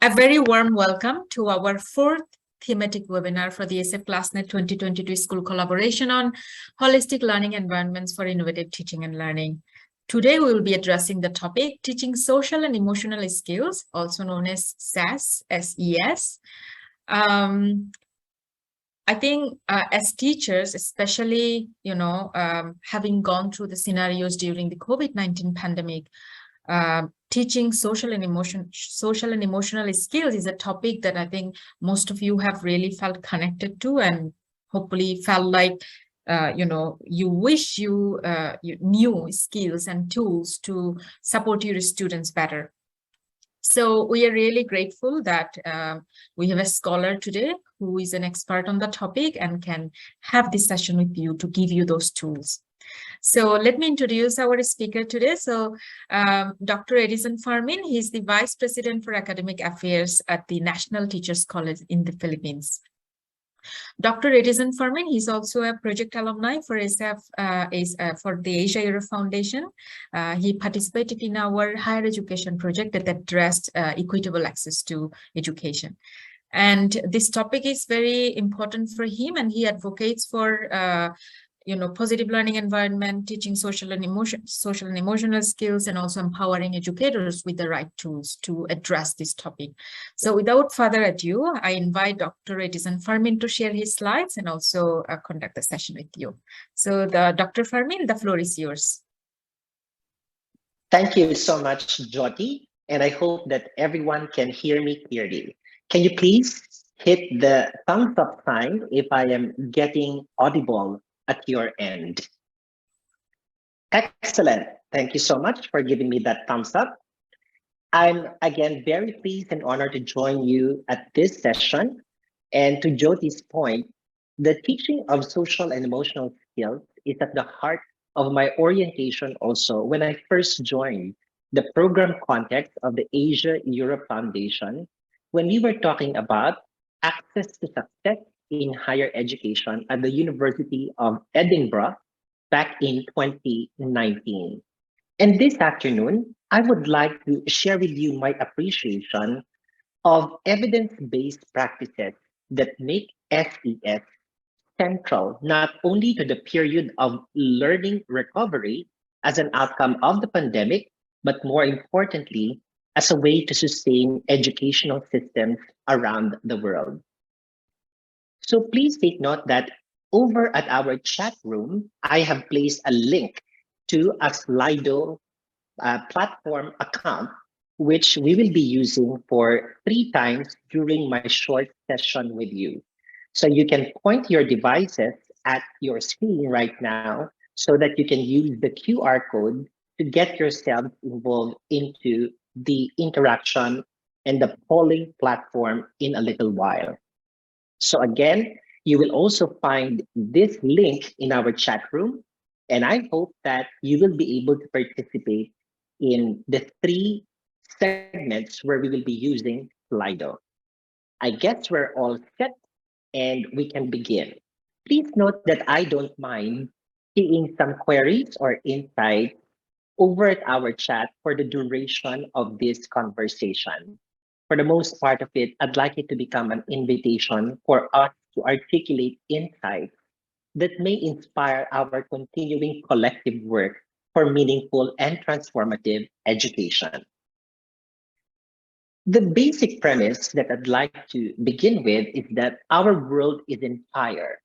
A very warm welcome to our fourth thematic webinar for the SF ClassNet 2022 School Collaboration on Holistic Learning Environments for Innovative Teaching and Learning. Today, we will be addressing the topic, Teaching Social and Emotional Skills, also known as SES, S-E-S. I think as teachers, especially, having gone through the scenarios during the COVID-19 pandemic, teaching social and emotional skills is a topic that I think most of you have really felt connected to, and hopefully felt like you wish you knew skills and tools to support your students better. So we are really grateful that we have a scholar today who is an expert on the topic and can have this session with you to give you those tools. So let me introduce our speaker today. So Dr. Edison Farmin, he's the Vice President for Academic Affairs at the National Teachers College in the Philippines. Dr. Edison Farmin, he's also a project alumni for SF, for the Asia Europe Foundation. He participated in our higher education project that addressed equitable access to education. And this topic is very important for him, and he advocates for positive learning environment, teaching social and emotional skills, and also empowering educators with the right tools to address this topic. So without further ado, I invite Dr. Edison Farmin to share his slides and also conduct the session with you. So Dr. Farmin, the floor is yours. Thank you so much, Jyoti, and I hope that everyone can hear me clearly. Can you please hit the thumbs up sign if I am getting audible at your end? Excellent. Thank you so much for giving me that thumbs up. I'm again very pleased and honored to join you at this session. And to Jyoti's point, the teaching of social and emotional skills is at the heart of my orientation also when I first joined the program context of the Asia Europe Foundation, when we were talking about access to success in higher education at the University of Edinburgh back in 2019. And this afternoon, I would like to share with you my appreciation of evidence-based practices that make SES central not only to the period of learning recovery as an outcome of the pandemic, but more importantly, as a way to sustain educational systems around the world. So please take note that over at our chat room, I have placed a link to a Slido platform account, which we will be using for 3 times during my short session with you. So you can point your devices at your screen right now so that you can use the QR code to get yourself involved into the interaction and the polling platform in a little while. So again, you will also find this link in our chat room, and I hope that you will be able to participate in the 3 segments where we will be using Slido. I guess we're all set and we can begin. Please note that I don't mind seeing some queries or insights over at our chat for the duration of this conversation. For the most part of it, I'd like it to become an invitation for us to articulate insights that may inspire our continuing collective work for meaningful and transformative education. The basic premise that I'd like to begin with is that our world is in fire.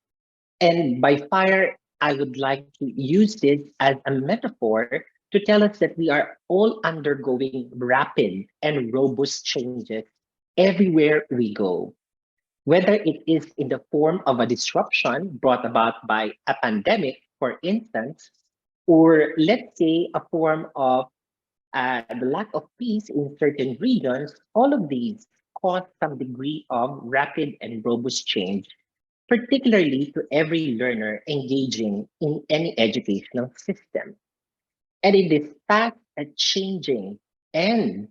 And by fire, I would like to use this as a metaphor to tell us that we are all undergoing rapid and robust changes everywhere we go. Whether it is in the form of a disruption brought about by a pandemic, for instance, or let's say a form of the lack of peace in certain regions, all of these cause some degree of rapid and robust change, particularly to every learner engaging in any educational system. And in this fast and changing and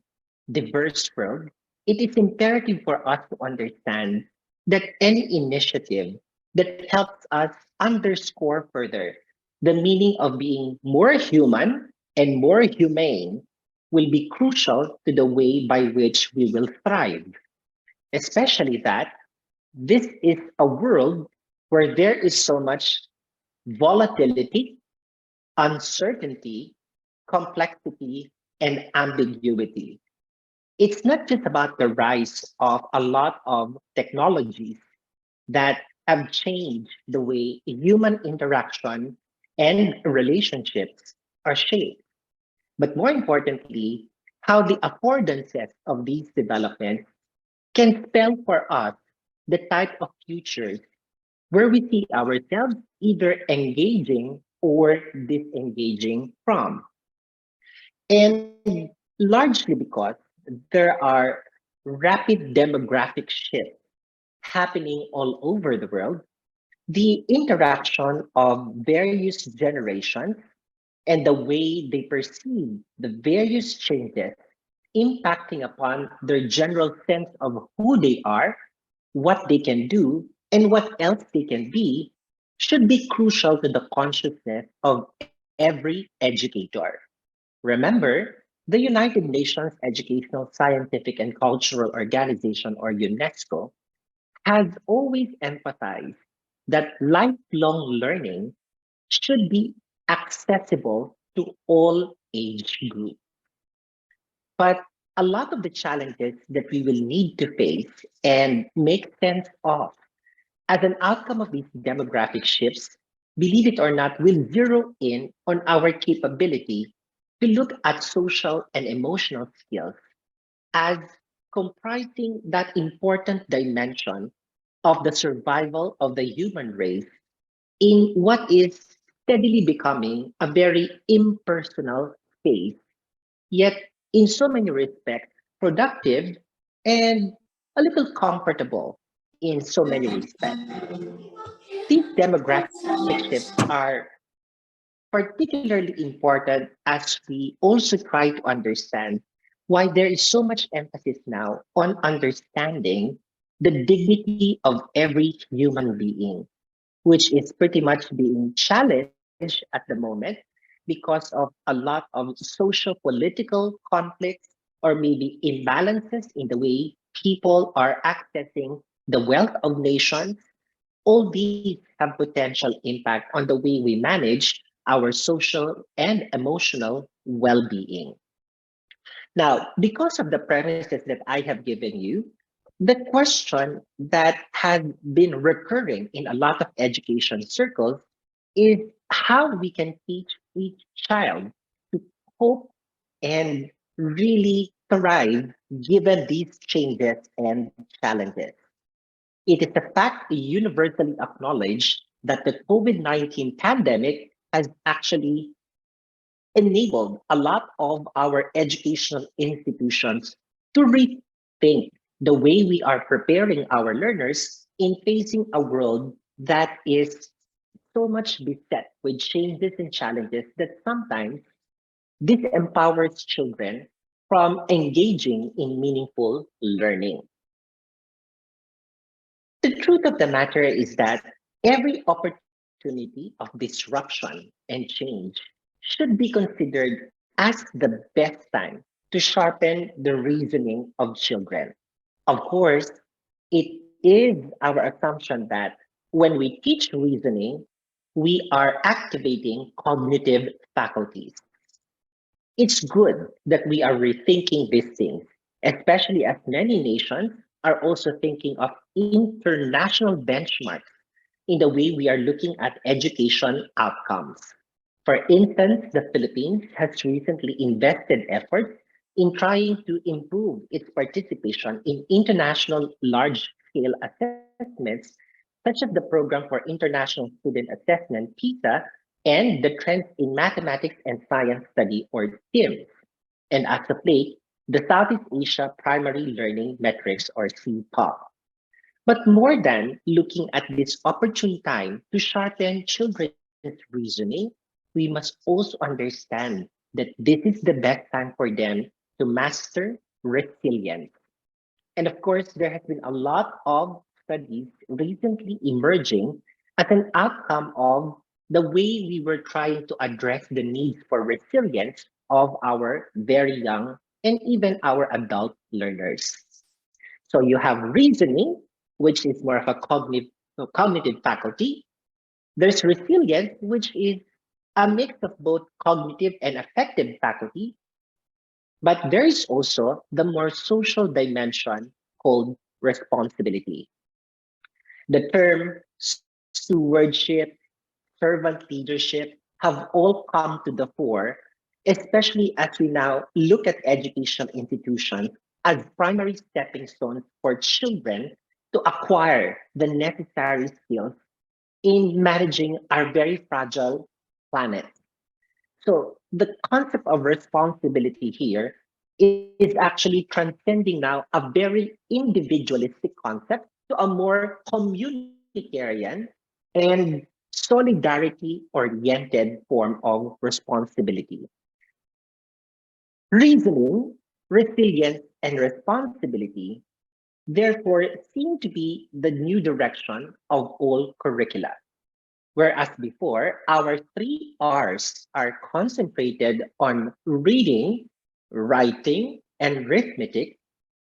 diverse world, it is imperative for us to understand that any initiative that helps us underscore further the meaning of being more human and more humane will be crucial to the way by which we will thrive, especially that this is a world where there is so much volatility, uncertainty, complexity, and ambiguity. It's not just about the rise of a lot of technologies that have changed the way human interaction and relationships are shaped, but more importantly, how the affordances of these developments can spell for us the type of futures where we see ourselves either engaging or disengaging from. And largely because there are rapid demographic shifts happening all over the world, the interaction of various generations and the way they perceive the various changes impacting upon their general sense of who they are, what they can do, and what else they can be should be crucial to the consciousness of every educator. Remember, the United Nations Educational, Scientific, and Cultural Organization, or UNESCO, has always emphasized that lifelong learning should be accessible to all age groups. But a lot of the challenges that we will need to face and make sense of as an outcome of these demographic shifts, believe it or not, will zero in on our capability to look at social and emotional skills as comprising that important dimension of the survival of the human race in what is steadily becoming a very impersonal space, yet in so many respects productive and a little comfortable in so many respects. These demographic shifts are particularly important as we also try to understand why there is so much emphasis now on understanding the dignity of every human being, which is pretty much being challenged at the moment because of a lot of social political conflicts or maybe imbalances in the way people are accessing the wealth of nations. All these have potential impact on the way we manage our social and emotional well-being. Now, because of the premises that I have given you, the question that has been recurring in a lot of education circles is how we can teach each child to cope and really thrive given these changes and challenges. It is a fact universally acknowledged that the COVID 19 pandemic has actually enabled a lot of our educational institutions to rethink the way we are preparing our learners in facing a world that is so much beset with changes and challenges that sometimes disempowers children from engaging in meaningful learning. The truth of the matter is that every opportunity of disruption and change should be considered as the best time to sharpen the reasoning of children. Of course, it is our assumption that when we teach reasoning, we are activating cognitive faculties. It's good that we are rethinking these things, especially as many nations are also thinking of international benchmarks in the way we are looking at education outcomes. For instance, the Philippines has recently invested efforts in trying to improve its participation in international large scale assessments, such as the Program for International Student Assessment, PISA, and the Trends in Mathematics and Science Study, or TIMS. And as of late, the Southeast Asia Primary Learning Metrics, or CPOP. But more than looking at this opportune time to sharpen children's reasoning, we must also understand that this is the best time for them to master resilience. And of course, there has been a lot of studies recently emerging as an outcome of the way we were trying to address the needs for resilience of our very young and even our adult learners. So you have reasoning, which is more of a cognitive faculty. There's resilience, which is a mix of both cognitive and affective faculty. But there is also the more social dimension called responsibility. The term stewardship, servant leadership have all come to the fore, especially as we now look at educational institutions as primary stepping stones for children to acquire the necessary skills in managing our very fragile planet. So the concept of responsibility here is actually transcending now a very individualistic concept to a more communitarian and solidarity oriented form of responsibility. Reasoning, resilience, and responsibility therefore seem to be the new direction of all curricula. Whereas before, our three R's are concentrated on reading, writing, and arithmetic,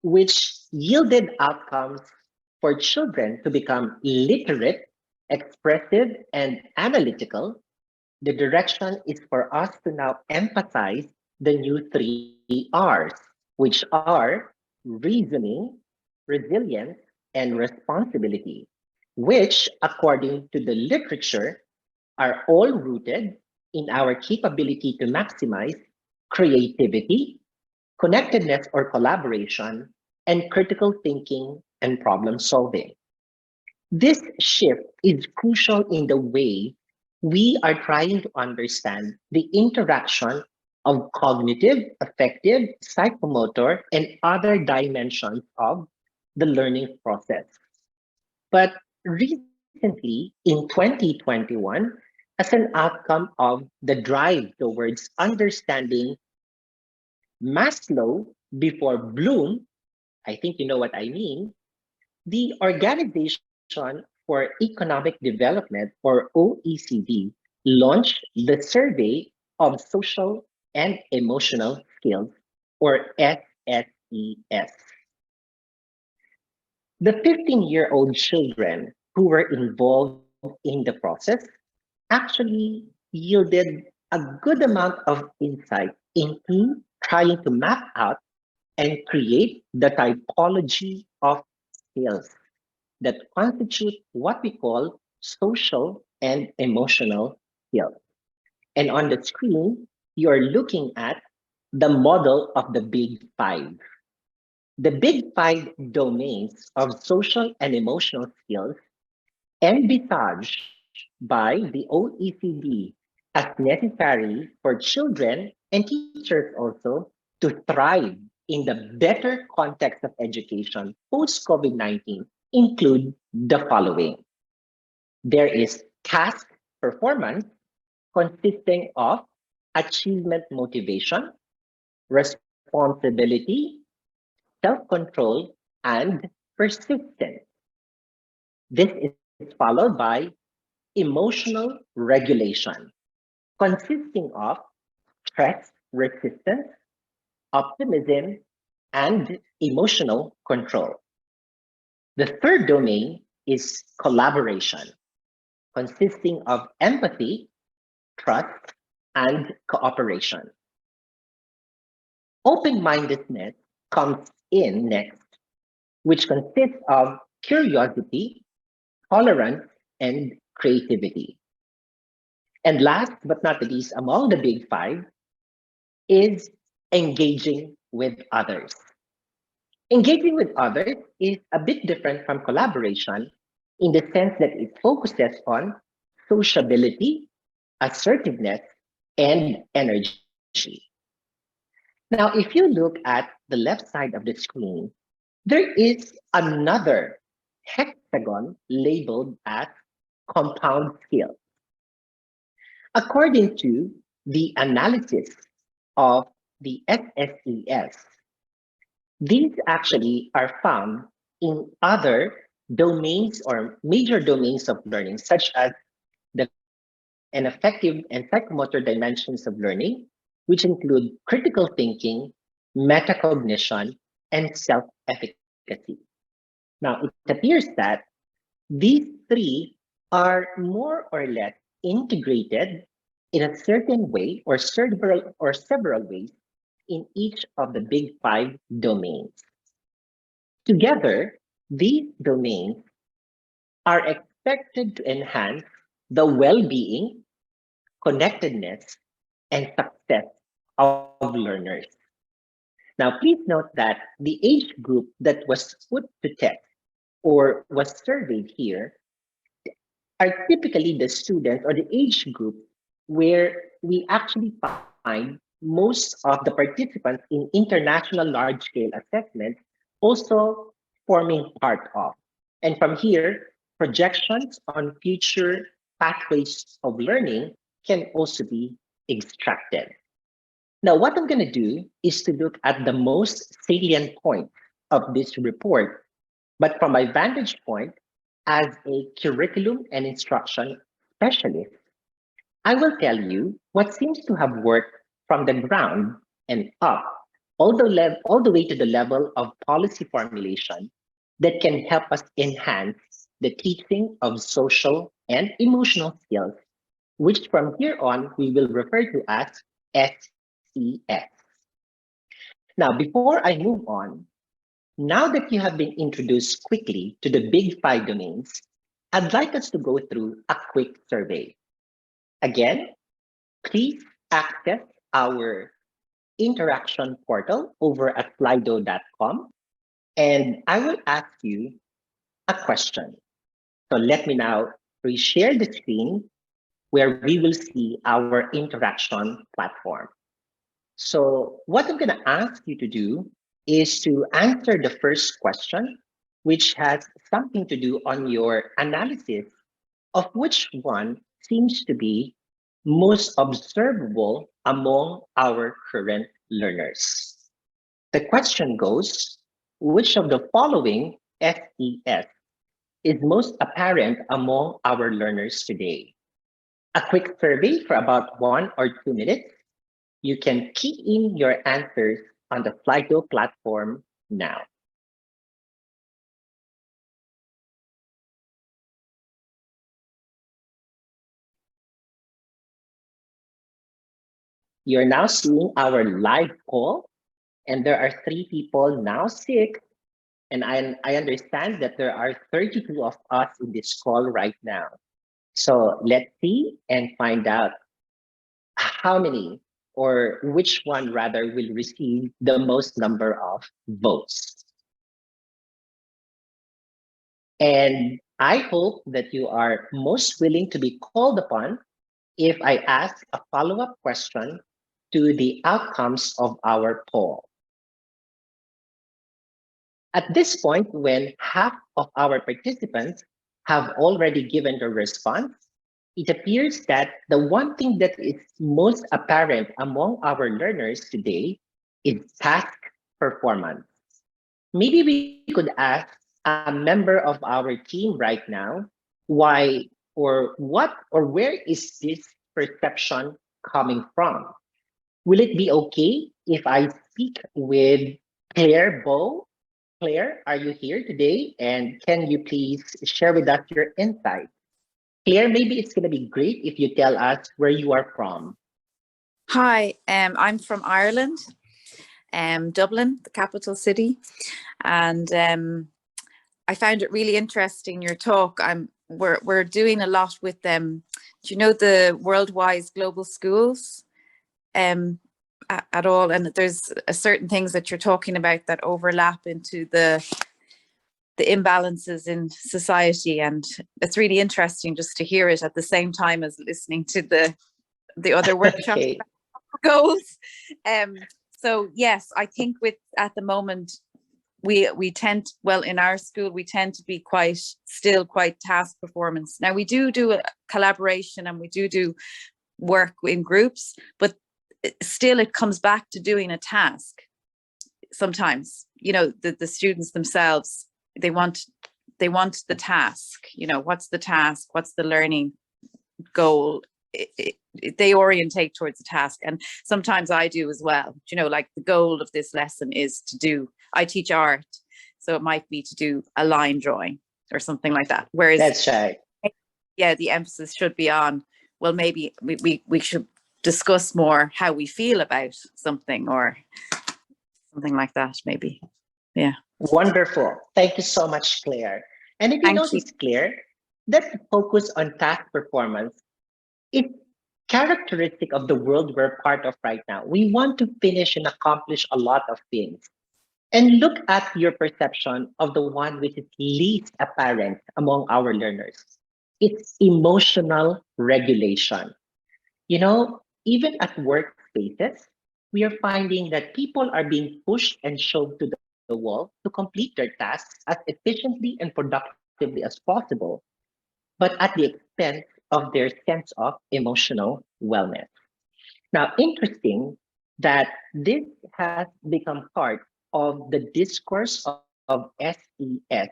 which yielded outcomes for children to become literate, expressive, and analytical. The direction is for us to now emphasize the new three R's, which are reasoning, resilience, and responsibility, which, according to the literature, are all rooted in our capability to maximize creativity, connectedness or collaboration, and critical thinking and problem solving. This shift is crucial in the way we are trying to understand the interaction of cognitive, affective, psychomotor, and other dimensions of the learning process. But recently, in 2021, as an outcome of the drive towards understanding Maslow before Bloom, I think you know what I mean, the Organization for Economic Development, or OECD, launched the Survey of Social and Emotional Skills, or SSES. The 15-year-old children who were involved in the process actually yielded a good amount of insight into trying to map out and create the typology of skills that constitute what we call social and emotional skills. And on the screen, you're looking at the model of the Big Five. The Big Five domains of social and emotional skills envisaged by the OECD as necessary for children and teachers also to thrive in the better context of education post COVID 19 include the following. There is task performance consisting of achievement motivation, responsibility, self control, and persistence. This is followed by emotional regulation, consisting of stress resistance, optimism, and emotional control. The third domain is collaboration, consisting of empathy, trust, and cooperation. Open mindedness comes in next, which consists of curiosity, tolerance, and creativity. And last but not least, among the big five is engaging with others. Engaging with others is a bit different from collaboration in the sense that it focuses on sociability, assertiveness, and energy. Now, if you look at the left side of the screen, there is another hexagon labeled as compound skill. According to the analysis of the SSES, these actually are found in other domains or major domains of learning, such as the cognitive and affective and psychomotor dimensions of learning, which include critical thinking, metacognition, and self-efficacy. Now, it appears that these three are more or less integrated in a certain way or several ways in each of the big five domains. Together, these domains are expected to enhance the well-being, connectedness, and success of learners. Now, please note that the age group that was put to test or was surveyed here are typically the students or the age group where we actually find most of the participants in international large-scale assessment also forming part of. And from here, projections on future pathways of learning can also be extracted. Now, what I'm going to do is to look at the most salient points of this report, but from my vantage point as a curriculum and instruction specialist, I will tell you what seems to have worked from the ground and up, all the way to the level of policy formulation that can help us enhance the teaching of social and emotional skills, which from here on we will refer to as SES. Now, before I move on, now that you have been introduced quickly to the big five domains, I'd like us to go through a quick survey. Again, please access our interaction portal over at slido.com, and I will ask you a question. So let me now reshare the screen where we will see our interaction platform. So what I'm going to ask you to do is to answer the first question, which has something to do on your analysis of which one seems to be most observable among our current learners. The question goes, which of the following SES is most apparent among our learners today? A quick survey for about 1 or 2 minutes. You can key in your answers on the Slido platform now. You're now seeing our live call, and there are 3 people now sick. And I understand that there are 32 of us in this call right now. So let's see and find out how many or which one rather will receive the most number of votes. And I hope that you are most willing to be called upon if I ask a follow-up question to the outcomes of our poll. At this point, when half of our participants have already given their response, it appears that the one thing that is most apparent among our learners today is task performance. Maybe we could ask a member of our team right now why or what or where is this perception coming from? Will it be okay if I speak with Claire Bow? Claire, are you here today? And can you please share with us your insights? Claire, maybe it's going to be great if you tell us where you are from. Hi, I'm from Ireland, Dublin, the capital city, and I found it really interesting, your talk. We're doing a lot with them. Do you know the worldwide global schools at all? And there's certain things that you're talking about that overlap into the imbalances in society, and it's really interesting just to hear it at the same time as listening to the other workshops. Okay. Goals. So yes, I think at the moment we tend, well, in our school we tend to be quite task performance. Now we do a collaboration and we do work in groups, but still it comes back to doing a task. Sometimes, the students themselves, they want the task. What's the task? What's the learning goal? they orientate towards the task. And sometimes I do as well. You know, like the goal of this lesson is to do, I teach art, so it might be to do a line drawing or something like that. Whereas, That's right. yeah, the emphasis should be on, well, maybe we should discuss more how we feel about something or something like that, maybe. Yeah. Wonderful. Thank you so much, Claire. And if you Thank you. notice, Claire, that focus on task performance is characteristic of the world we're part of right now. We want to finish and accomplish a lot of things. And look at your perception of the one which is least apparent among our learners. It's emotional regulation. You know, even at workspaces, we are finding that people are being pushed and shoved to the wall to complete their tasks as efficiently and productively as possible, but at the expense of their sense of emotional wellness. Now, interesting that this has become part of the discourse of SES,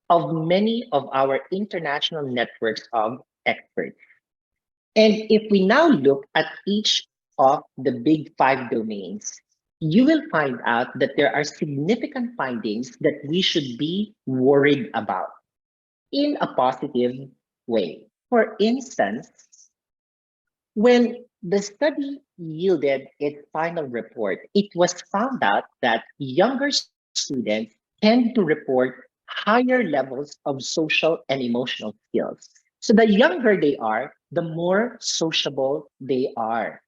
of many of our international networks of experts. And if we now look at each of the big five domains, you will find out that there are significant findings that we should be worried about in a positive way. For instance, when the study yielded its final report, it was found out that younger students tend to report higher levels of social and emotional skills. So the younger they are, the more sociable they are.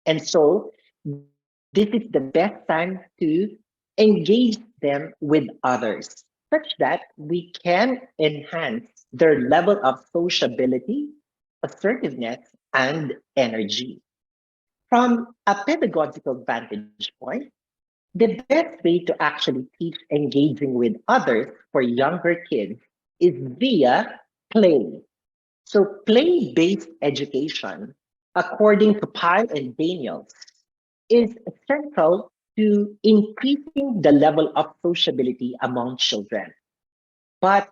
And so this is the best time to engage them with others, such that we can enhance their level of sociability, assertiveness, and energy. From a pedagogical vantage point, the best way to actually teach engaging with others for younger kids is via play. So, play based education, according to Pyle and Daniels, is central to increasing the level of sociability among children. But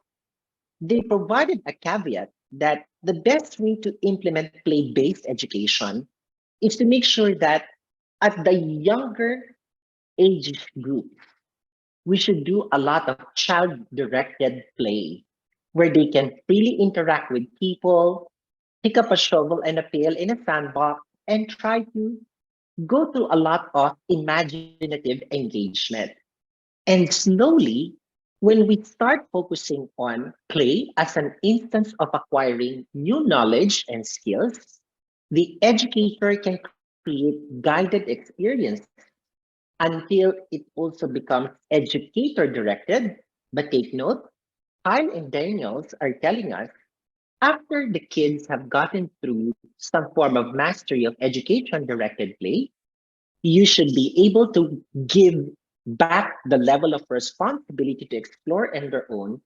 they provided a caveat that the best way to implement play based education is to make sure that at the younger age group, we should do a lot of child directed play where they can freely interact with people, pick up a shovel and a pail in a sandbox, and try to go through a lot of imaginative engagement. And slowly, when we start focusing on play as an instance of acquiring new knowledge and skills, the educator can create guided experience until it also becomes educator directed. But take note, Kyle and Daniels are telling us after the kids have gotten through some form of mastery of education directed play, you should be able to give back the level of responsibility to explore on their own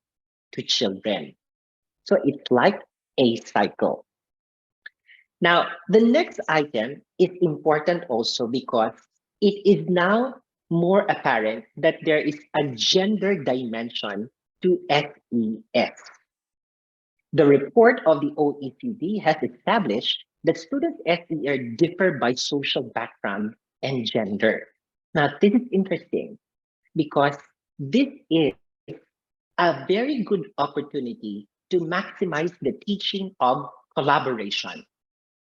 to children. So it's like a cycle. Now, the next item is important also because it is now more apparent that there is a gender dimension to SES. The report of the OECD has established that students' SES differ by social background and gender. Now, this is interesting because this is a very good opportunity to maximize the teaching of collaboration.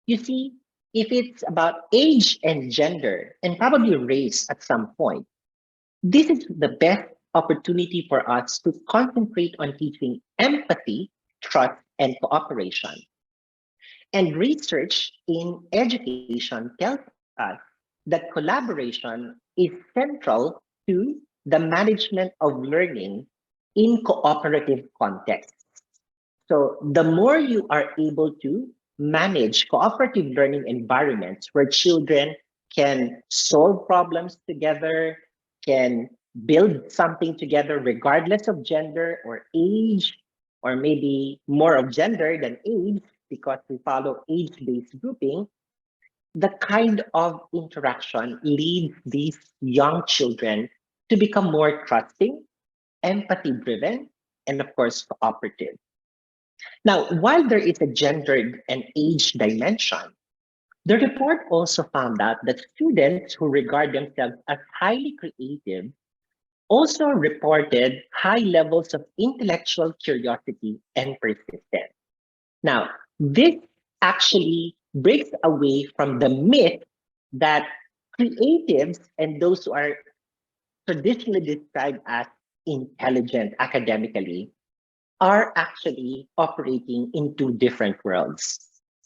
You see, if it's about age and gender, and probably race at some point, this is the best opportunity for us to concentrate on teaching empathy, trust, and cooperation. And research in education tells us that collaboration is central to the management of learning in cooperative contexts. So the more you are able to manage cooperative learning environments where children can solve problems together, can build something together regardless of gender or age, or maybe more of gender than age, because we follow age-based grouping, the kind of interaction leads these young children to become more trusting, empathy-driven, and of course, cooperative. Now, while there is a gendered and age dimension, the report also found out that students who regard themselves as highly creative also reported high levels of intellectual curiosity and persistence. Now, this actually breaks away from the myth that creatives and those who are traditionally described as intelligent academically are actually operating in two different worlds.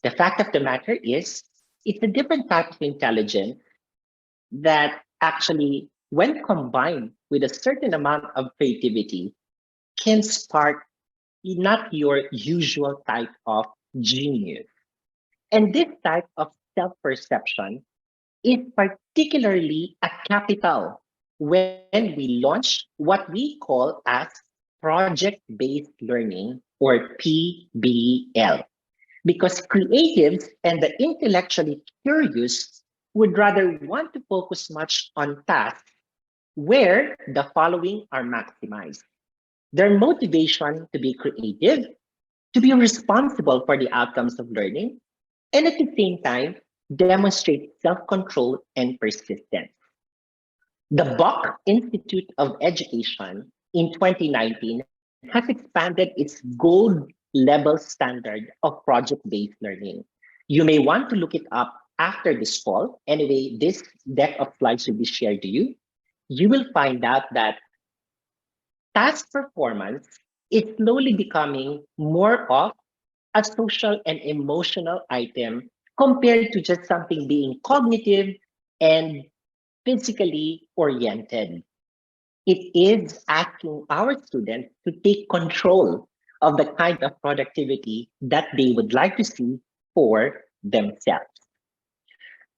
The fact of the matter is, it's a different type of intelligence that actually, when combined with a certain amount of creativity, can spark not your usual type of genius. And this type of self perception is particularly a capital when we launch what we call as project based learning or PBL. Because creatives and the intellectually curious would rather want to focus much on tasks where the following are maximized: their motivation to be creative, to be responsible for the outcomes of learning, and at the same time, demonstrate self control and persistence. The Buck Institute of Education in 2019 has expanded its gold level standard of project based learning. You may want to look it up after this call. Anyway, this deck of slides will be shared to you. You will find out that task performance is slowly becoming more of a social and emotional item compared to just something being cognitive and physically oriented. It is asking our students to take control of the kind of productivity that they would like to see for themselves.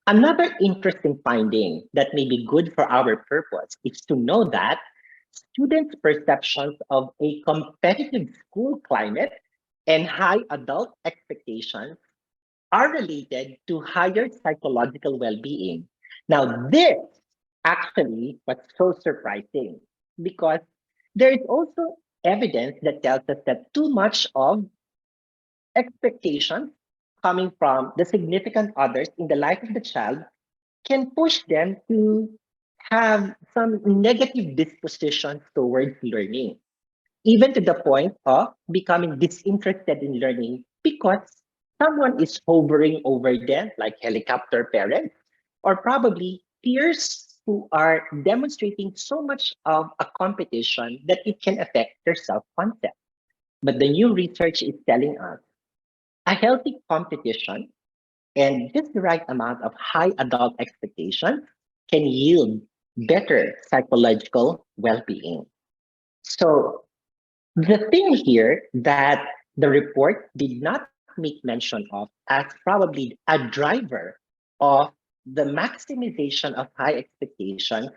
Another interesting finding that may be good for our purpose is to know that students' perceptions of a competitive school climate and high adult expectations are related to higher psychological well-being. Now, this actually was so surprising because there is also evidence that tells us that too much of expectations coming from the significant others in the life of the child can push them to have some negative dispositions towards learning, even to the point of becoming disinterested in learning because someone is hovering over them, like helicopter parents, or probably peers who are demonstrating so much of a competition that it can affect their self concept. But the new research is telling us a healthy competition and just the right amount of high adult expectations can yield better psychological well being. So, the thing here that the report did not make mention of as probably a driver of the maximization of high expectations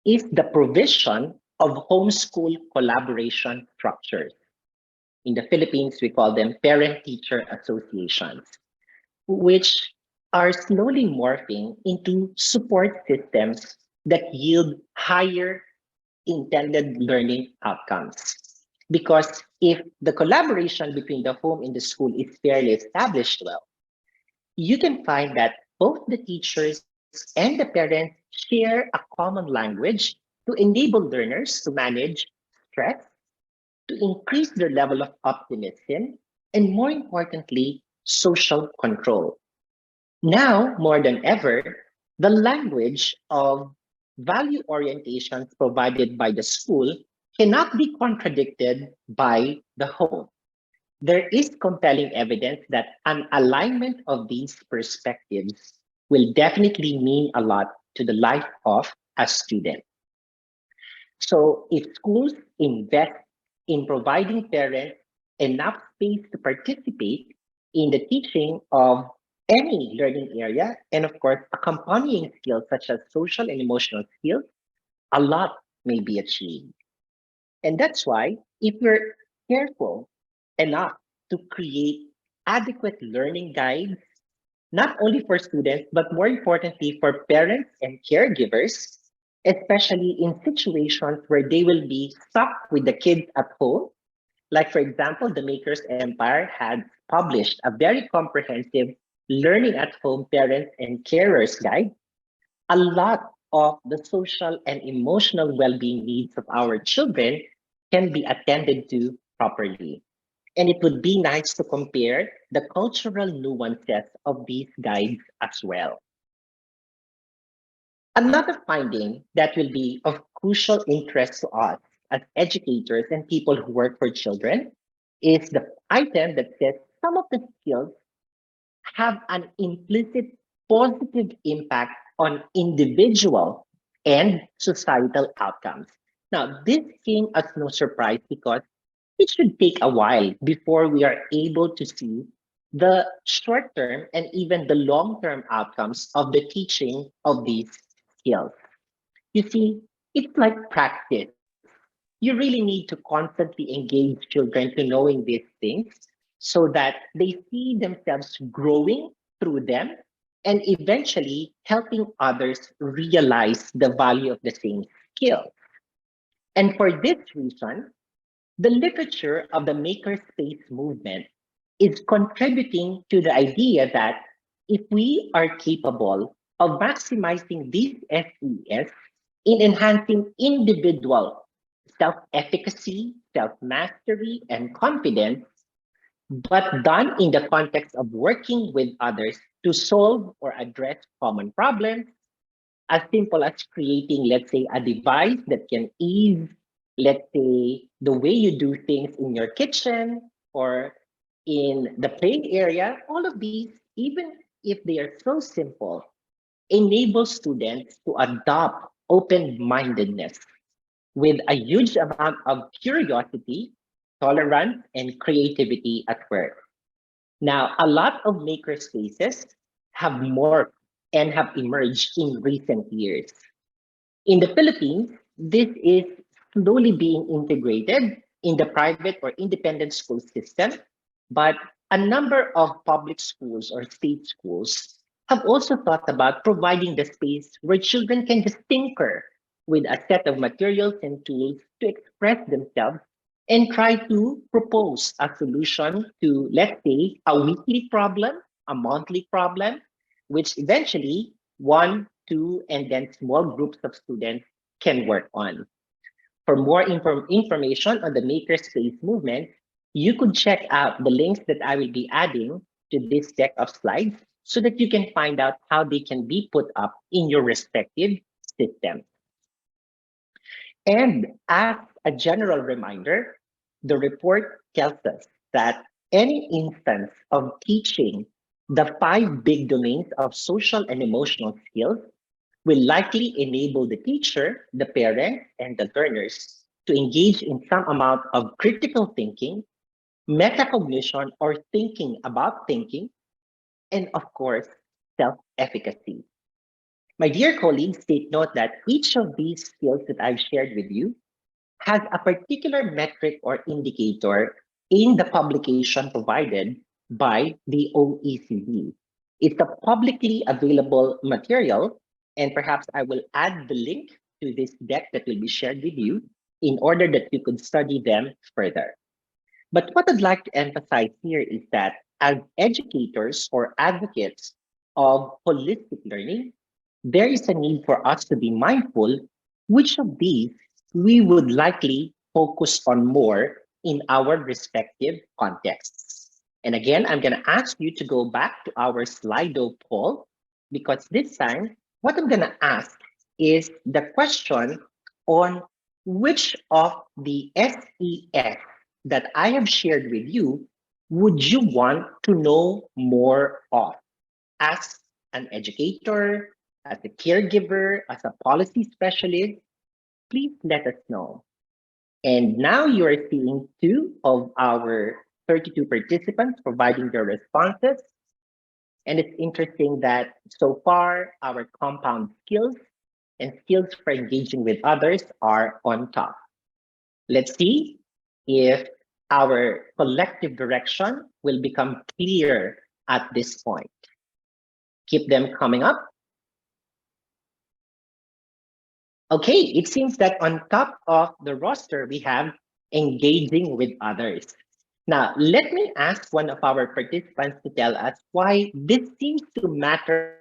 is the provision of homeschool collaboration structures. In the Philippines, we call them parent teacher associations, which are slowly morphing into support systems that yield higher intended learning outcomes. Because if the collaboration between the home and the school is fairly established well, you can find that both the teachers and the parents share a common language to enable learners to manage stress, to increase their level of optimism, and more importantly, social control. Now, more than ever, the language of value orientations provided by the school cannot be contradicted by the home. There is compelling evidence that an alignment of these perspectives will definitely mean a lot to the life of a student. So, if schools invest in providing parents enough space to participate in the teaching of any learning area, and of course, accompanying skills such as social and emotional skills, a lot may be achieved. And that's why, if we're careful enough to create adequate learning guides, not only for students, but more importantly for parents and caregivers, especially in situations where they will be stuck with the kids at home Like, for example, the Maker's Empire had published a very comprehensive learning at home parents and carers guide. A lot of the social and emotional well-being needs of our children can be attended to properly. And it would be nice to compare the cultural nuances of these guides as well. Another finding that will be of crucial interest to us as educators and people who work for children is the item that says some of the skills have an implicit positive impact on individual and societal outcomes. Now, this came as no surprise because it should take a while before we are able to see the short term and even the long term outcomes of the teaching of these skills. You see, it's like practice. You really need to constantly engage children to knowing these things so that they see themselves growing through them and eventually helping others realize the value of the same skill. And for this reason, the literature of the makerspace movement is contributing to the idea that if we are capable of maximizing these SES in enhancing individual self efficacy, self mastery, and confidence, but done in the context of working with others to solve or address common problems, as simple as creating, let's say, a device that can ease, let's say, the way you do things in your kitchen or in the play area, all of these, even if they are so simple, enable students to adopt open-mindedness with a huge amount of curiosity, tolerance, and creativity at work. Now, a lot of maker spaces have morphed and have emerged in recent years. In the Philippines, this is slowly being integrated in the private or independent school system, but a number of public schools or state schools have also thought about providing the space where children can just tinker with a set of materials and tools to express themselves and try to propose a solution to, let's say, a weekly problem, a monthly problem, which eventually one, two, and then small groups of students can work on. For more information on the Makerspace movement, you could check out the links that I will be adding to this deck of slides so that you can find out how they can be put up in your respective system. And as a general reminder, the report tells us that any instance of teaching the 5 big domains of social and emotional skills will likely enable the teacher, the parent, and the learners to engage in some amount of critical thinking, metacognition or thinking about thinking, and of course, self-efficacy. My dear colleagues, take note that each of these skills that I've shared with you has a particular metric or indicator in the publication provided by the OECD. It's a publicly available material, and perhaps I will add the link to this deck that will be shared with you in order that you could study them further. But what I'd like to emphasize here is that as educators or advocates of holistic learning, there is a need for us to be mindful which of these we would likely focus on more in our respective contexts. And again, I'm going to ask you to go back to our Slido poll because this time, what I'm going to ask is the question on which of the SES that I have shared with you would you want to know more of as an educator, as a caregiver, as a policy specialist? Please let us know. And now you are seeing 2 of our 32 participants providing their responses. And it's interesting that so far our compound skills and skills for engaging with others are on top. Let's see if our collective direction will become clear at this point. Keep them coming up. Okay, it seems that on top of the roster, we have engaging with others. Now, let me ask one of our participants to tell us why this seems to matter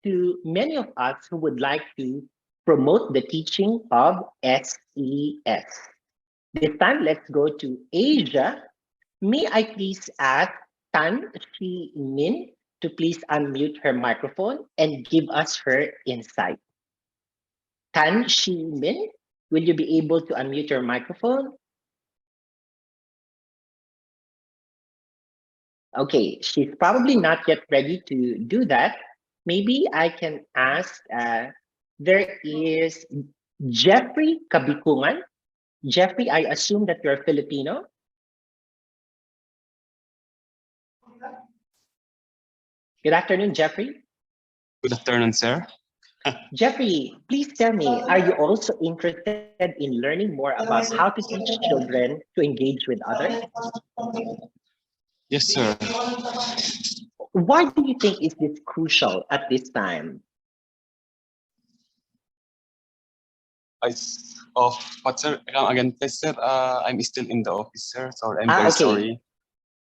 to many of us who would like to promote the teaching of SES. This time, let's go to Asia. May I please ask Tan Shi Min to please unmute her microphone and give us her insight. Tan Shi Min, will you be able to unmute your microphone? Okay, she's probably not yet ready to do that. Maybe I can ask, there is Jeffrey Kabikungan. Jeffrey, I assume that you're Filipino. Good afternoon, Jeffrey. Good afternoon, sir. Jeffrey, please tell me, are you also interested in learning more about how to teach children to engage with others? Yes, sir. Why do you think is this crucial at this time? Of what, sir? Come again, please, sir. I'm still in the office, sir. So I'm very Okay. sorry.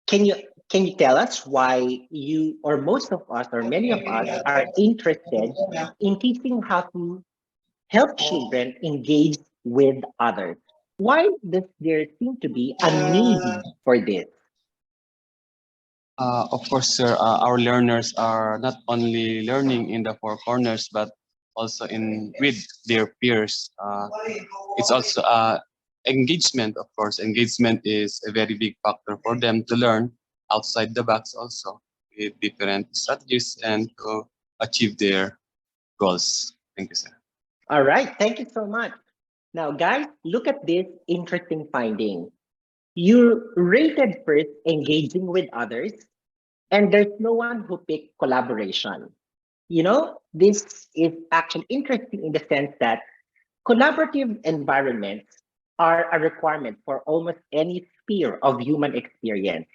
Can you tell us why you or most of us or many of us are interested in teaching how to help children engage with others? Why does there seem to be a need for this? Of course, sir. Our learners are not only learning in the four corners, but also in with their peers. It's also engagement. Of course, engagement is a very big factor for them to learn outside the box, also with different strategies and to achieve their goals. Thank you, sir. All right, thank you so much. Now, guys, look at this interesting finding. You rated first engaging with others, and there's no one who picked collaboration. You know, this is actually interesting in the sense that collaborative environments are a requirement for almost any sphere of human experience.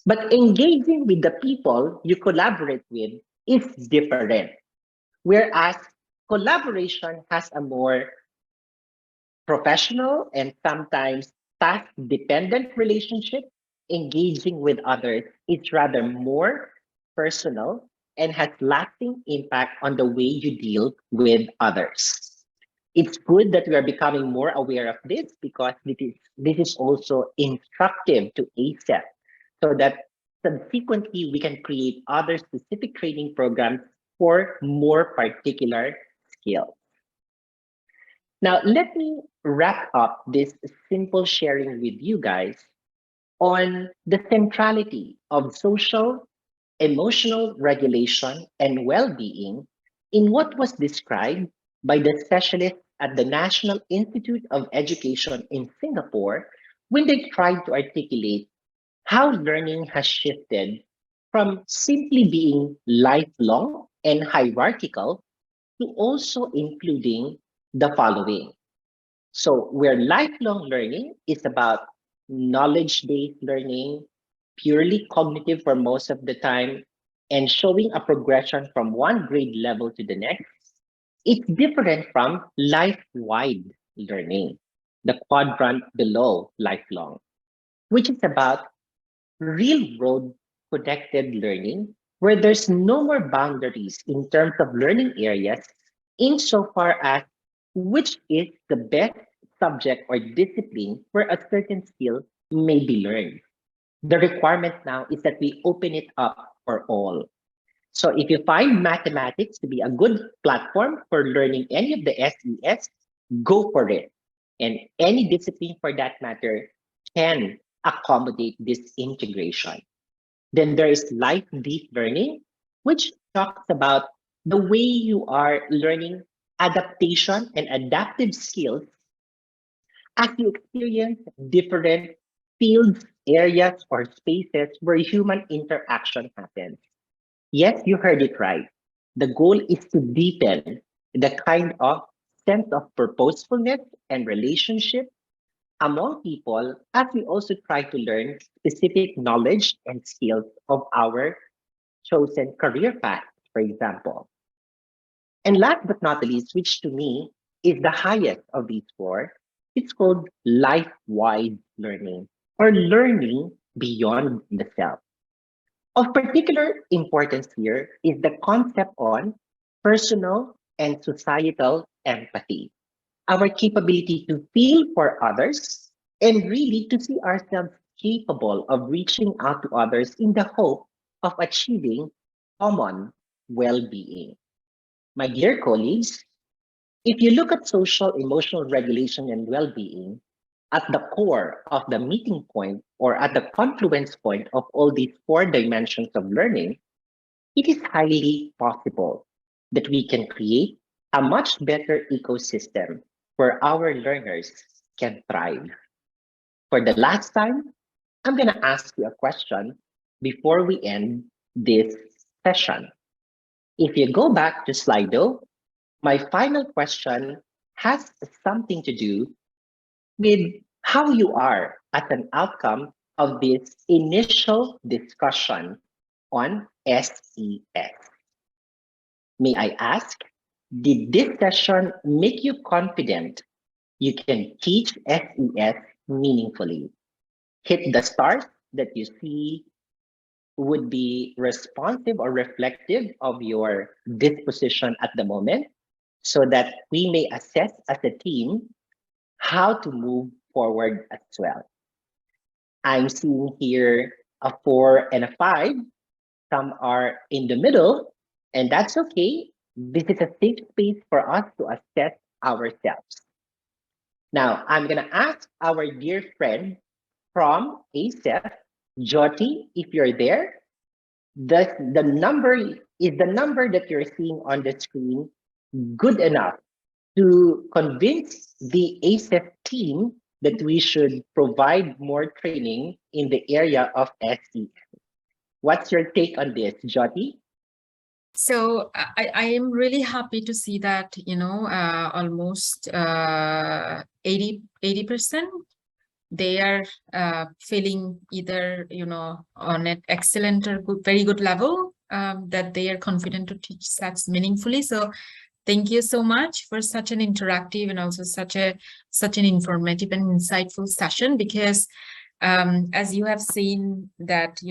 But engaging with the people you collaborate with is different. Whereas collaboration has a more professional and sometimes task dependent relationship, engaging with others is rather more personal and has lasting impact on the way you deal with others. It's good that we are becoming more aware of this because this is also instructive to ASEP so that subsequently we can create other specific training programs for more particular skills. Now, let me wrap up this simple sharing with you guys on the centrality of social, emotional regulation, and well being in what was described by the specialists at the National Institute of Education in Singapore when they tried to articulate how learning has shifted from simply being lifelong and hierarchical to also including the following. So, where lifelong learning is about knowledge based learning, purely cognitive for most of the time, and showing a progression from one grade level to the next, it's different from life wide learning, the quadrant below lifelong, which is about real world connected learning, where there's no more boundaries in terms of learning areas, insofar as which is the best subject or discipline where a certain skill may be learned. The requirement now is that we open it up for all. So if you find mathematics to be a good platform for learning any of the SES, go for it. And any discipline for that matter can accommodate this integration. Then there is life deep learning, which talks about the way you are learning adaptation and adaptive skills as you experience different fields, areas, or spaces where human interaction happens. Yes, you heard it right. The goal is to deepen the kind of sense of purposefulness and relationship among people as we also try to learn specific knowledge and skills of our chosen career path, for example. And last but not least, which to me is the highest of these four, It's called life-wide learning or learning beyond the self. Of particular importance here is the concept on personal and societal empathy, our capability to feel for others and really to see ourselves capable of reaching out to others in the hope of achieving common well-being. My dear colleagues, if you look at social emotional regulation and well-being, at the core of the meeting point or at the confluence point of all these four dimensions of learning, it is highly possible that we can create a much better ecosystem where our learners can thrive. For the last time, I'm going to ask you a question before we end this session. If you go back to Slido, my final question has something to do with how you are as an outcome of this initial discussion on SES. May I ask, did this session make you confident you can teach SES meaningfully? Hit the stars that you see would be responsive or reflective of your disposition at the moment so that we may assess as a team how to move forward as well. I'm seeing here a 4 and a 5. Some are in the middle, and that's okay. This is a safe space for us to assess ourselves. Now, I'm going to ask our dear friend from ASEF, Jyoti, if you're there. The number is the number that you're seeing on the screen good enough to convince the ASEF team that we should provide more training in the area of SES? What's your take on this, Jyoti? So I am really happy to see that, almost 80% they are feeling either, on an excellent or good, very good level, that they are confident to teach SES meaningfully. So thank you so much for such an interactive and also such an informative and insightful session, because as you have seen that,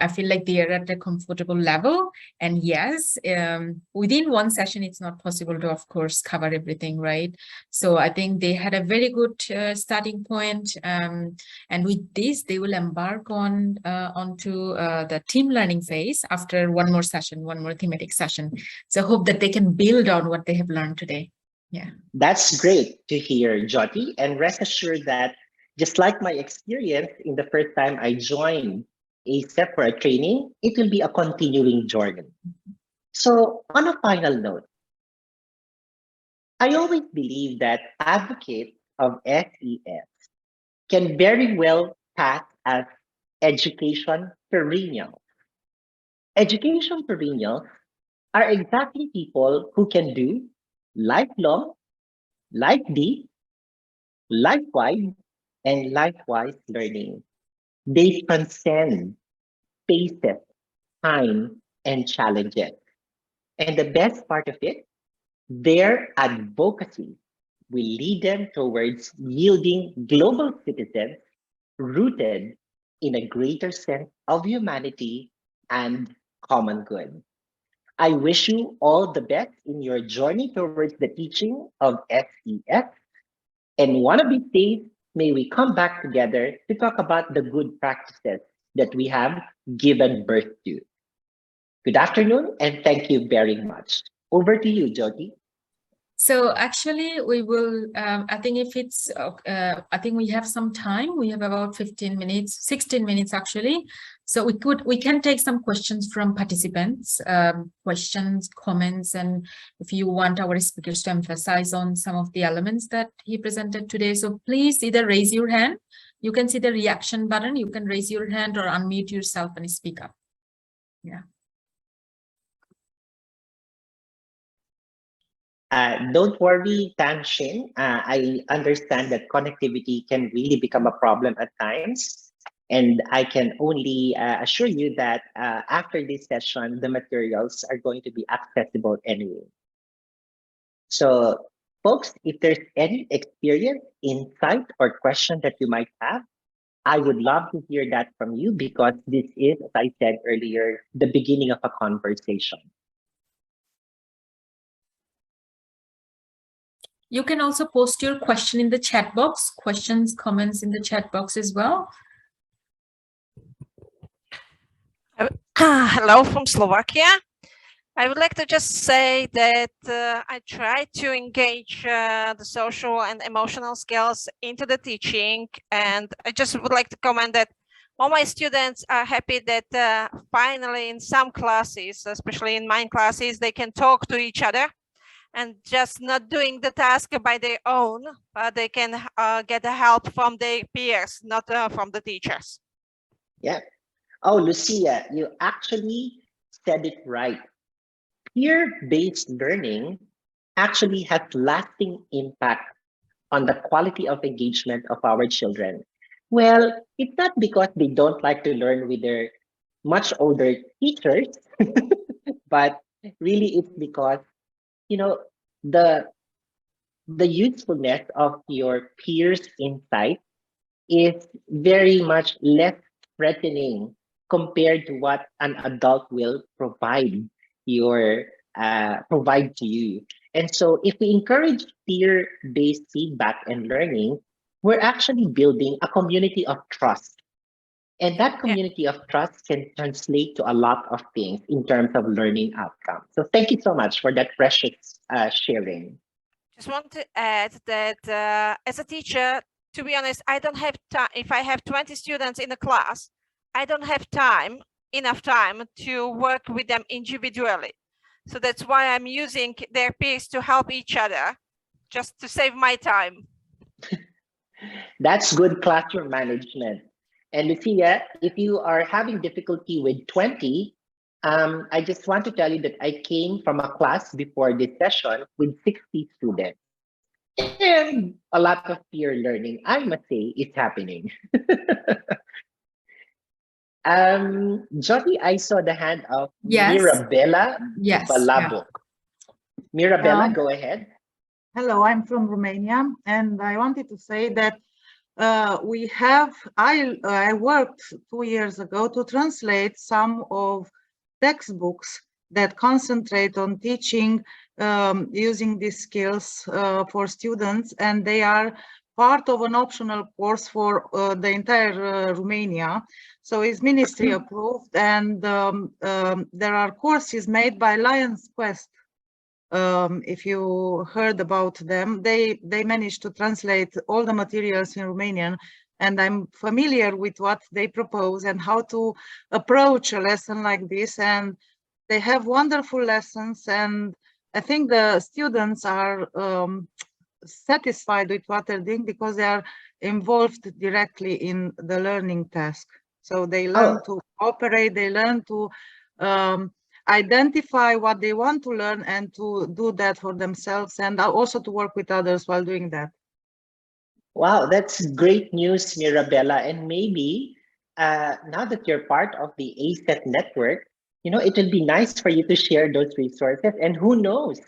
I feel like they are at a comfortable level. And yes, within one session, it's not possible to, of course, cover everything, right? So I think they had a very good starting point. And with this, they will embark onto the team learning phase after one more session, one more thematic session. So I hope that they can build on what they have learned today. Yeah. That's great to hear, Jyoti. And rest assured that just like my experience in the first time I joined ASEP for a training, it will be a continuing journey. So on a final note, I always believe that advocates of SES can very well pass as education perennials. Education perennials are exactly people who can do lifelong, life deep, life-wide, and life-wise learning. They transcend spaces, time, and challenges. And the best part of it, their advocacy will lead them towards yielding global citizens rooted in a greater sense of humanity and common good. I wish you all the best in your journey towards the teaching of SES. And one of these days, may we come back together to talk about the good practices that we have given birth to. Good afternoon, and thank you very much. Over to you, Jyoti. So actually, we will, I think if it's, I think we have some time. We have about 15 minutes, 16 minutes actually. So we can take some questions from participants, questions, comments, and if you want our speakers to emphasize on some of the elements that he presented today. So please either raise your hand. You can see the reaction button. You can raise your hand or unmute yourself and speak up. Yeah. Don't worry, Tan Shin. I understand that connectivity can really become a problem at times. And I can only assure you that after this session, the materials are going to be accessible anyway. So Folks, if there's any experience, insight, or question that you might have, I would love to hear that from you because this is, as I said earlier, the beginning of a conversation. You can also post your question in the chat box, questions, comments in the chat box as well. Hello from Slovakia. I would like to just say that I try to engage the social and emotional skills into the teaching, and I just would like to comment that all my students are happy that finally in some classes, especially in mine classes, they can talk to each other and just not doing the task by their own, but they can get the help from their peers, not from the teachers. Yeah. Oh, Lucia, you actually said it right. Peer-based learning actually has lasting impact on the quality of engagement of our children. Well, it's not because they don't like to learn with their much older teachers, but really it's because, you know, the the usefulness of your peers' insight is very much less threatening compared to what an adult will provide to you. And so if we encourage peer-based feedback and learning, we're actually building a community of trust. And that community of trust can translate to a lot of things in terms of learning outcomes. So thank you so much for that precious sharing. Just want to add that as a teacher, to be honest, I don't have time. If I have 20 students in a class, I don't have enough time to work with them individually. So that's why I'm using their peers to help each other, just to save my time. That's good classroom management. And Lucia, if you are having difficulty with 20, I just want to tell you that I came from a class before this session with 60 students. And a lot of peer learning, I must say, is happening. Jody, I saw the hand of Yes. Mirabella Yes. Balabok. Mirabella, go ahead. Hello, I'm from Romania, and I wanted to say that I worked 2 years ago to translate some of textbooks that concentrate on teaching using these skills for students, and they are part of an optional course for the entire Romania. So it's ministry approved, and there are courses made by Lion's Quest. If you heard about them, they managed to translate all the materials in Romanian, and I'm familiar with what they propose and how to approach a lesson like this. And they have wonderful lessons, and I think the students are satisfied with what they're doing because they are involved directly in the learning task. So they learn to operate, they learn to identify what they want to learn and to do that for themselves, and also to work with others while doing that. Wow, that's great news, Mirabella. And maybe now that you're part of the ASET network, it will be nice for you to share those resources. And who knows,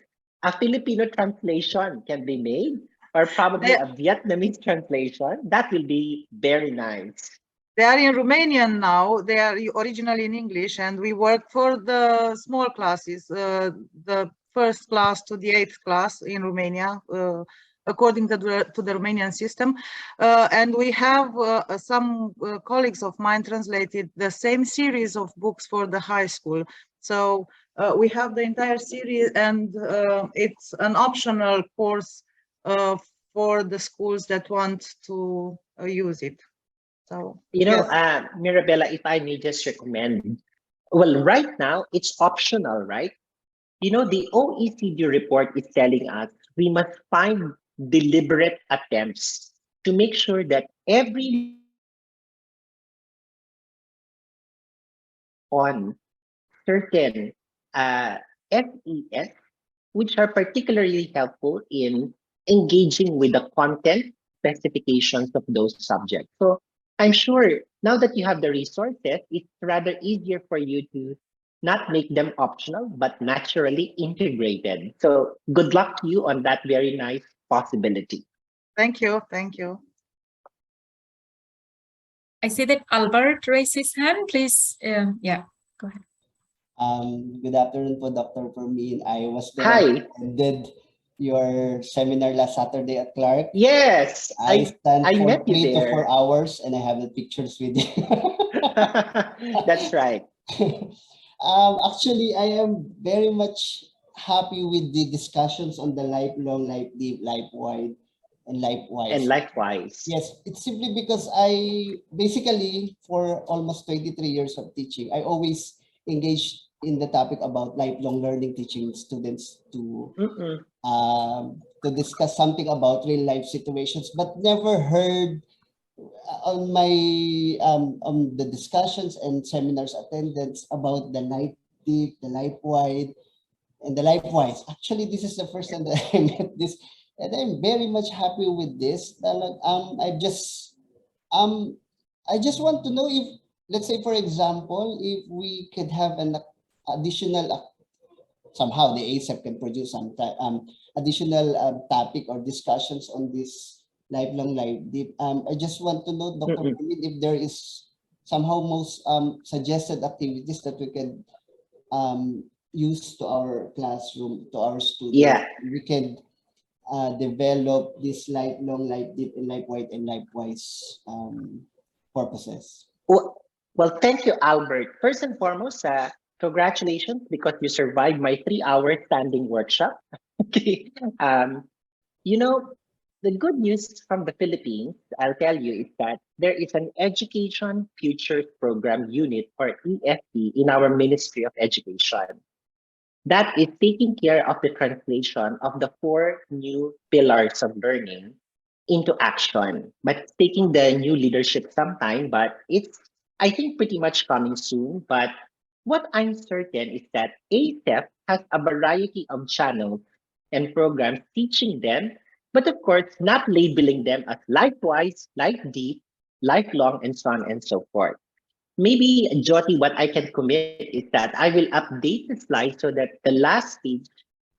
a Filipino translation can be made, or probably a Vietnamese translation. That will be very nice. They are in Romanian now. They are originally in English, and we work for the small classes, the first class to the 8th class in Romania, according to the Romanian system. And we have some colleagues of mine translated the same series of books for the high school. So we have the entire series, and it's an optional course for the schools that want to use it. So, Mirabella, if I may just recommend, well, right now it's optional, right? The OECD report is telling us we must find deliberate attempts to make sure that every on certain SES, which are particularly helpful in engaging with the content specifications of those subjects. So I'm sure now that you have the resources, it's rather easier for you to not make them optional, but naturally integrated. So good luck to you on that very nice possibility. Thank you. Thank you. I see that Albert raised his hand. Please, yeah, go ahead. Good afternoon po, Dr. Fermin. I was there. Hi. And did your seminar last Saturday at Clark. Yes, I stand I for met you 3 to 4 there. hours and I have the pictures with you. That's right. Actually, I am very much happy with the discussions on the lifelong, life deep, life wide, and life wise. And likewise. Yes, it's simply because I basically, for almost 23 years of teaching, I always engage in the topic about lifelong learning, teaching students to discuss something about real life situations, but never heard on my on the discussions and seminars attendance about the life deep, the life wide, and the life wise. Actually, this is the first time that I met this, and I'm very much happy with this. I just want to know if, let's say, for example, if we could have an additional somehow the ASAP can produce some additional topic or discussions on this lifelong life deep. I just want to know, Dr. Fermin, if there is somehow most suggested activities that we can use to our classroom, to our students. Yeah. We can develop this lifelong life deep and life wide and life wise purposes. Well, thank you, Albert. First and foremost, congratulations because you survived my 3-hour standing workshop. Okay. You know, the good news from the Philippines, I'll tell you, is that there is an Education Futures Program Unit, or EFP, in our Ministry of Education that is taking care of the translation of the 4 new pillars of learning into action. But it's taking the new leadership some time, but it's, I think, pretty much coming soon. But what I'm certain is that ASEP has a variety of channels and programs teaching them, but of course, not labeling them as life-wise, life deep, lifelong, and so on and so forth. Maybe, Jyoti, what I can commit is that I will update the slide so that the last page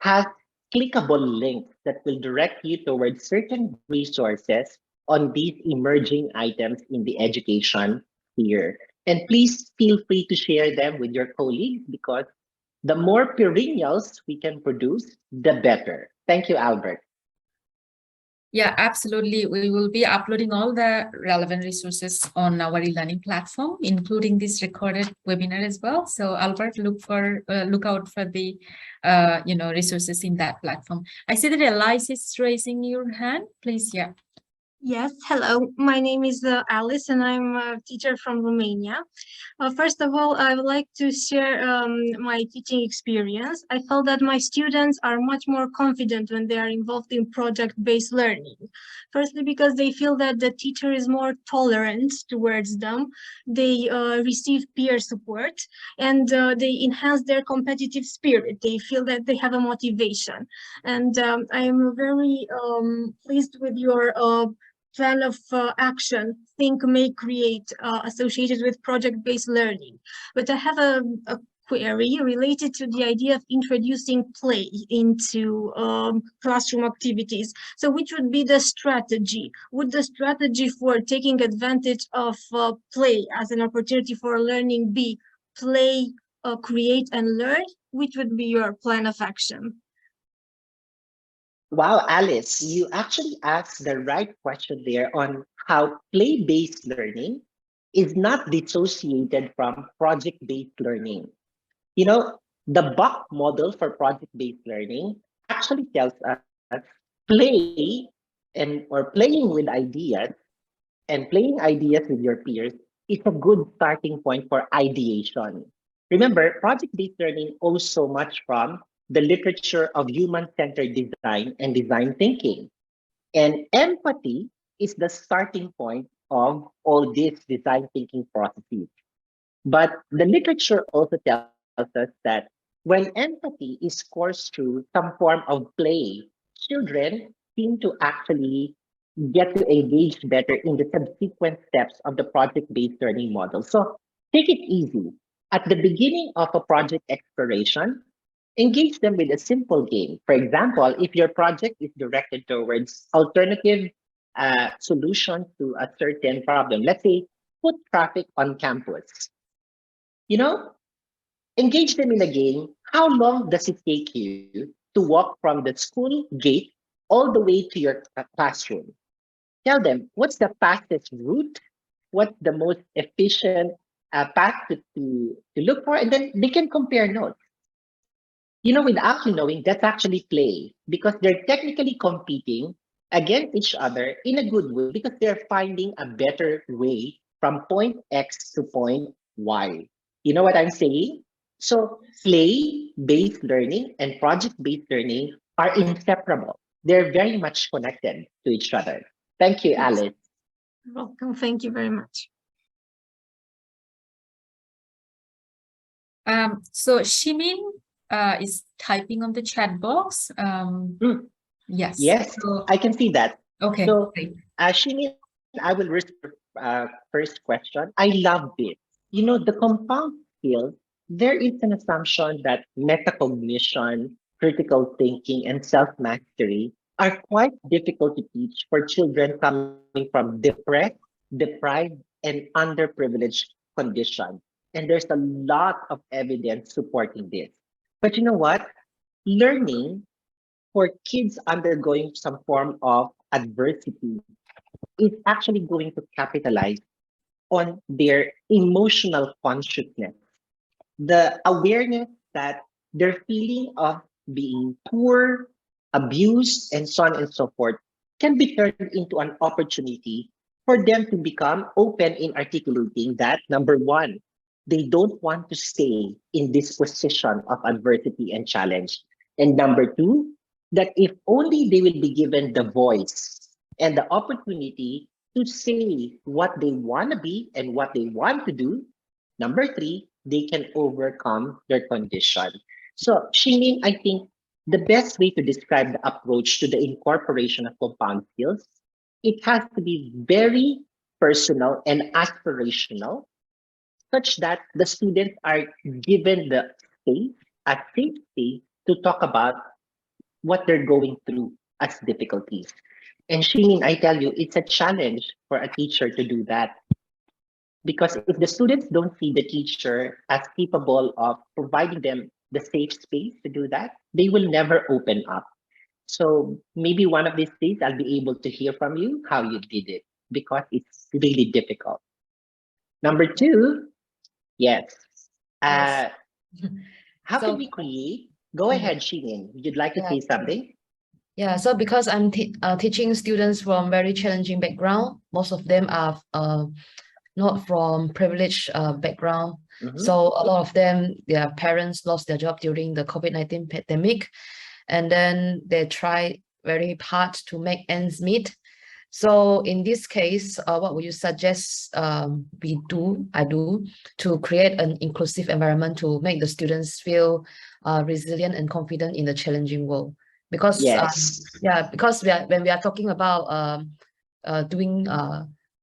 has clickable links that will direct you towards certain resources on these emerging items in the education sphere. And please feel free to share them with your colleagues because the more perennials we can produce, the better. Thank you, Albert. Yeah, absolutely. We will be uploading all the relevant resources on our e-learning platform, including this recorded webinar as well. So Albert, look out for the resources in that platform. I see that Alice is raising your hand. Please, yeah. Yes, hello. My name is Alice and I'm a teacher from Romania. First of all, I would like to share my teaching experience. I felt that my students are much more confident when they are involved in project-based learning. Firstly, because they feel that the teacher is more tolerant towards them. They receive peer support and they enhance their competitive spirit. They feel that they have a motivation. And I am very pleased with your plan of action, think, make, create, associated with project-based learning. But I have a query related to the idea of introducing play into classroom activities. So which would be the strategy? Would the strategy for taking advantage of play as an opportunity for learning be play, create, and learn? Which would be your plan of action? Wow, Alice, you actually asked the right question there on how play-based learning is not dissociated from project-based learning. You know, the Buck model for project-based learning actually tells us play or playing with ideas and playing ideas with your peers is a good starting point for ideation. Remember, project-based learning owes so much from the literature of human-centered design and design thinking. And empathy is the starting point of all these design thinking processes. But the literature also tells us that when empathy is coursed through some form of play, children seem to actually get to engage better in the subsequent steps of the project-based learning model. So take it easy. At the beginning of a project exploration, engage them with a simple game. For example, if your project is directed towards alternative solutions to a certain problem, let's say put traffic on campus, you know, engage them in a game. How long does it take you to walk from the school gate all the way to your classroom? Tell them what's the fastest route, what's the most efficient path to look for, and then they can compare notes. Without you knowing, that's actually play because they're technically competing against each other in a good way because they're finding a better way from point X to point Y. You know what I'm saying? So play-based learning and project-based learning are inseparable. They're very much connected to each other. Thank you, Yes. Alice. Welcome. Thank you very much. So Shimin is typing on the chat box. Yes. Yes, So, I can see that. okay. So, Great. Shimin, I will risk first question. I love this. The compound skills, there is an assumption that metacognition, critical thinking, and self-mastery are quite difficult to teach for children coming from depressed, deprived, and underprivileged conditions. And there's a lot of evidence supporting this. But you know what? Learning for kids undergoing some form of adversity is actually going to capitalize on their emotional consciousness, the awareness that their feeling of being poor, abused, and so on and so forth can be turned into an opportunity for them to become open in articulating that, number one, they don't want to stay in this position of adversity and challenge. And number two, that if only they will be given the voice and the opportunity to say what they want to be and what they want to do, number three, they can overcome their condition. So, Shimin, I think the best way to describe the approach to the incorporation of compound skills, it has to be very personal and aspirational, such that the students are given the space, a safe space to talk about what they're going through as difficulties. And Shimin, I tell you, it's a challenge for a teacher to do that. Because if the students don't see the teacher as capable of providing them the safe space to do that, they will never open up. So maybe one of these days I'll be able to hear from you how you did it because it's really difficult. Number two, yes. Yes. How So- can we create? Go ahead, Shimin. You'd like to Yeah, say something? Yeah, so because I'm teaching students from very challenging background, most of them are not from privileged background. Mhm. So a lot of them, their parents lost their job during the COVID-19 pandemic, and then they try very hard to make ends meet. So in this case, what would you suggest I do to create an inclusive environment to make the students feel resilient and confident in the challenging world? Because Yes. because when we are talking about doing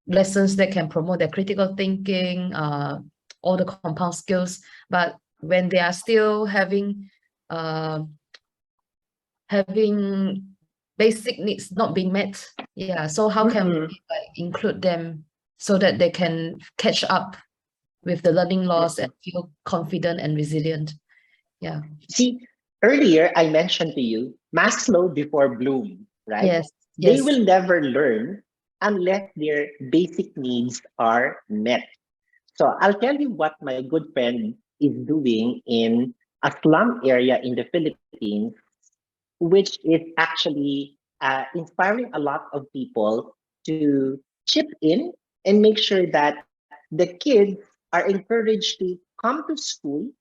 lessons that can promote their critical thinking, all the compound skills, but when they are still having basic needs not being met, so how can we include them so that they can catch up with the learning loss and feel confident and resilient? See, earlier I mentioned to you Maslow before Bloom, right? Yes. They will never learn unless their basic needs are met. So I'll tell you what my good friend is doing in a slum area in the Philippines, which is actually inspiring a lot of people to chip in and make sure that the kids are encouraged to come to school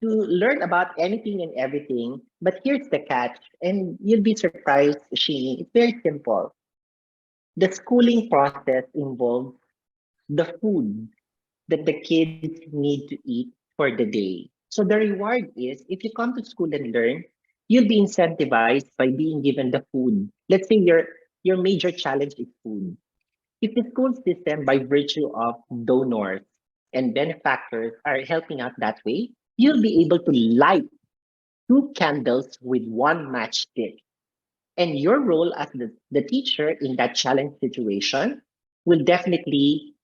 to learn about anything and everything. But here's the catch, and you'll be surprised, Sheeny. It's very simple. The schooling process involves the food that the kids need to eat for the day. So the reward is if you come to school and learn, you'll be incentivized by being given the food. Let's say your major challenge is food. If the school system, by virtue of donors and benefactors are helping out that way, you'll be able to light 2 candles with 1 matchstick. And your role as the teacher in that challenge situation will definitely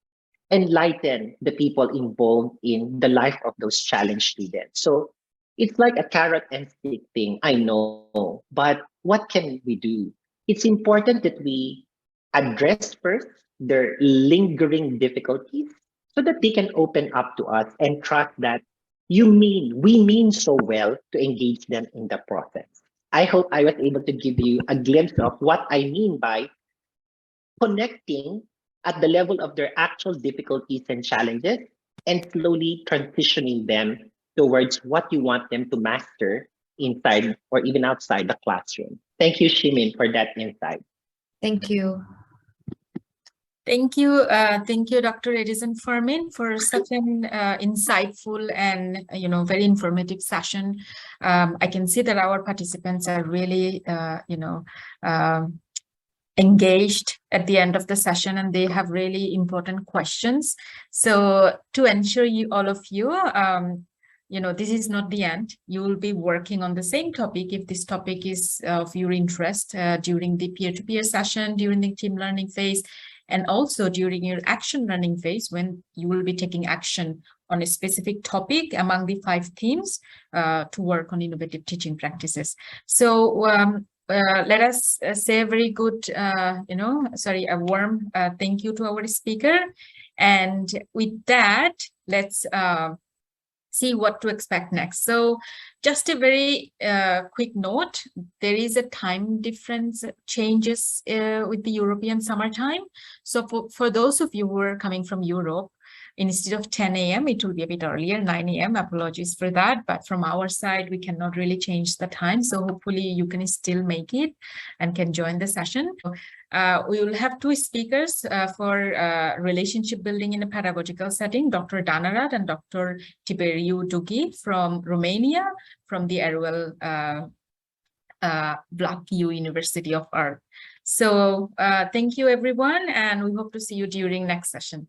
enlighten the people involved in the life of those challenged students. So it's like a carrot and stick thing, I know, but what can we do? It's important that we address first their lingering difficulties so that they can open up to us and trust that we mean so well to engage them in the process. I hope I was able to give you a glimpse of what I mean by connecting at the level of their actual difficulties and challenges and slowly transitioning them towards what you want them to master inside or even outside the classroom. Thank you, Shimin, for that insight. Thank you. Thank you, Dr. Edison Fermin, for such an insightful and very informative session. I can see that our participants are really engaged at the end of the session, and they have really important questions. So to ensure all of you, this is not the end. You will be working on the same topic if this topic is of your interest during the peer-to-peer session, during the team learning phase, and also during your action learning phase when you will be taking action on a specific topic among the 5 themes to work on innovative teaching practices. So let us say a very good, a warm thank you to our speaker. And with that, let's see what to expect next. So just a very quick note, there is a time difference changes with the European summertime. So for those of you who are coming from Europe, instead of 10 a.m., it will be a bit earlier, 9 a.m. Apologies for that. But from our side, we cannot really change the time. So hopefully you can still make it and can join the session. We will have 2 speakers for relationship building in a pedagogical setting, Dr. Danarat and Dr. Tiberiu Dugi from Romania, from the Aruel Vlachio University of Art. So thank you, everyone, and we hope to see you during next session.